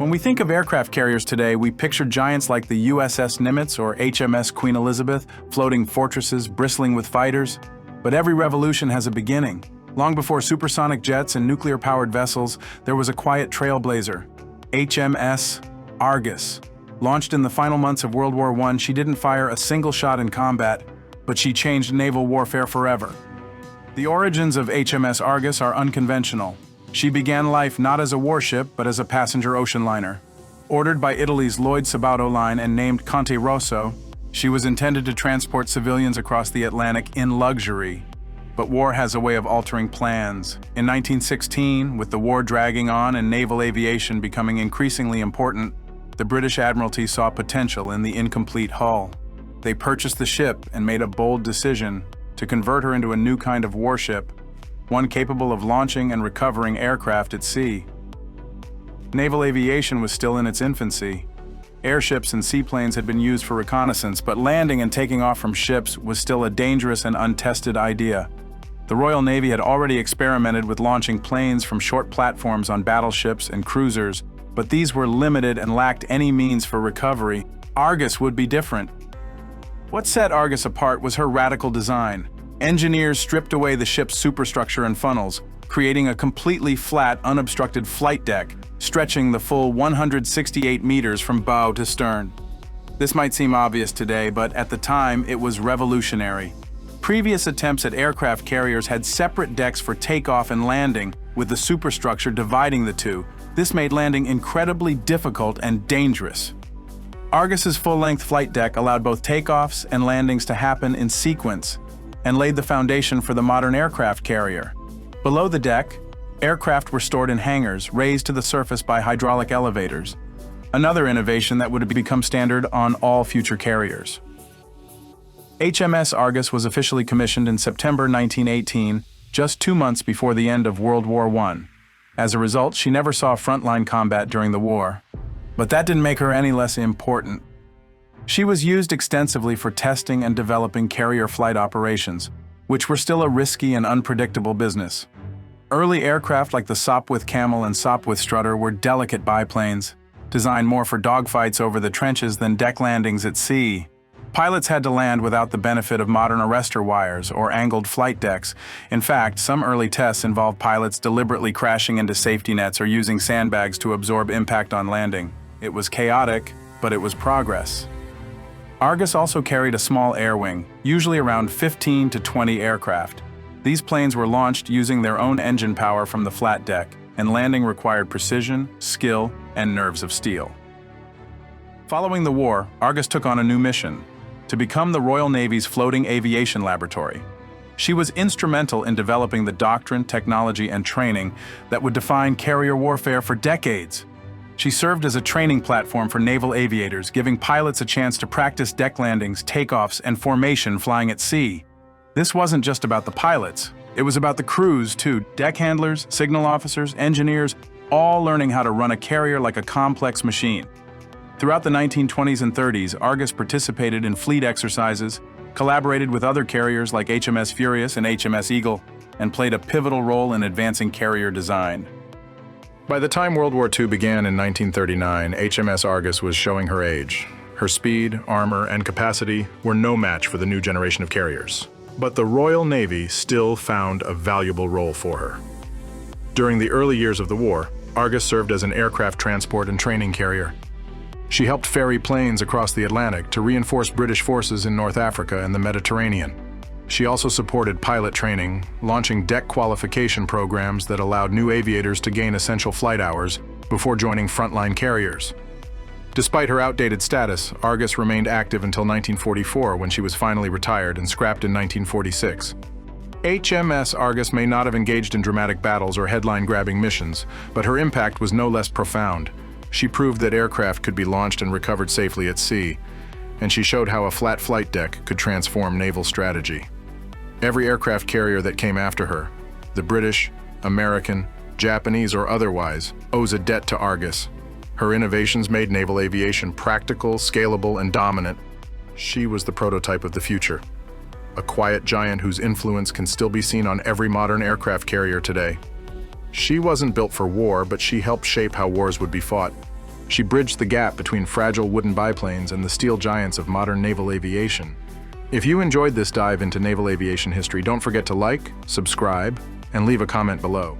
When we think of aircraft carriers today, we picture giants like the USS Nimitz or HMS Queen Elizabeth, floating fortresses bristling with fighters. But every revolution has a beginning. Long before supersonic jets and nuclear-powered vessels, there was a quiet trailblazer, HMS Argus. Launched in the final months of World War I, she didn't fire a single shot in combat, but she changed naval warfare forever. The origins of HMS Argus are unconventional. She began life not as a warship, but as a passenger ocean liner. Ordered by Italy's Lloyd Sabato line and named Conte Rosso, she was intended to transport civilians across the Atlantic in luxury. But war has a way of altering plans. In 1916, with the war dragging on and naval aviation becoming increasingly important, the British Admiralty saw potential in the incomplete hull. They purchased the ship and made a bold decision to convert her into a new kind of warship, one capable of launching and recovering aircraft at sea. Naval aviation was still in its infancy. Airships and seaplanes had been used for reconnaissance, but landing and taking off from ships was still a dangerous and untested idea. The Royal Navy had already experimented with launching planes from short platforms on battleships and cruisers, but these were limited and lacked any means for recovery. Argus would be different. What set Argus apart was her radical design. Engineers stripped away the ship's superstructure and funnels, creating a completely flat, unobstructed flight deck, stretching the full 168 meters from bow to stern. This might seem obvious today, but at the time, it was revolutionary. Previous attempts at aircraft carriers had separate decks for takeoff and landing, with the superstructure dividing the two. This made landing incredibly difficult and dangerous. Argus's full-length flight deck allowed both takeoffs and landings to happen in sequence, and laid the foundation for the modern aircraft carrier. Below the deck, aircraft were stored in hangars raised to the surface by hydraulic elevators, another innovation that would become standard on all future carriers. HMS Argus was officially commissioned in September 1918, just 2 months before the end of World War I. As a result, she never saw frontline combat during the war. But that didn't make her any less important. She was used extensively for testing and developing carrier flight operations, which were still a risky and unpredictable business. Early aircraft like the Sopwith Camel and Sopwith Strutter were delicate biplanes, designed more for dogfights over the trenches than deck landings at sea. Pilots had to land without the benefit of modern arrestor wires or angled flight decks. In fact, some early tests involved pilots deliberately crashing into safety nets or using sandbags to absorb impact on landing. It was chaotic, but it was progress. Argus also carried a small air wing, usually around 15 to 20 aircraft. These planes were launched using their own engine power from the flat deck, and landing required precision, skill, and nerves of steel. Following the war, Argus took on a new mission: to become the Royal Navy's floating aviation laboratory. She was instrumental in developing the doctrine, technology, and training that would define carrier warfare for decades. She served as a training platform for naval aviators, giving pilots a chance to practice deck landings, takeoffs, and formation flying at sea. This wasn't just about the pilots. It was about the crews, too. Deck handlers, signal officers, engineers, all learning how to run a carrier like a complex machine. Throughout the 1920s and 30s, Argus participated in fleet exercises, collaborated with other carriers like HMS Furious and HMS Eagle, and played a pivotal role in advancing carrier design. By the time World War II began in 1939, HMS Argus was showing her age. Her speed, armor, and capacity were no match for the new generation of carriers. But the Royal Navy still found a valuable role for her. During the early years of the war, Argus served as an aircraft transport and training carrier. She helped ferry planes across the Atlantic to reinforce British forces in North Africa and the Mediterranean. She also supported pilot training, launching deck qualification programs that allowed new aviators to gain essential flight hours before joining frontline carriers. Despite her outdated status, Argus remained active until 1944, when she was finally retired and scrapped in 1946. HMS Argus may not have engaged in dramatic battles or headline-grabbing missions, but her impact was no less profound. She proved that aircraft could be launched and recovered safely at sea, and she showed how a flat flight deck could transform naval strategy. Every aircraft carrier that came after her, the British, American, Japanese, or otherwise, owes a debt to Argus. Her innovations made naval aviation practical, scalable, and dominant. She was the prototype of the future, a quiet giant whose influence can still be seen on every modern aircraft carrier today. She wasn't built for war, but she helped shape how wars would be fought. She bridged the gap between fragile wooden biplanes and the steel giants of modern naval aviation. If you enjoyed this dive into naval aviation history, don't forget to like, subscribe, and leave a comment below.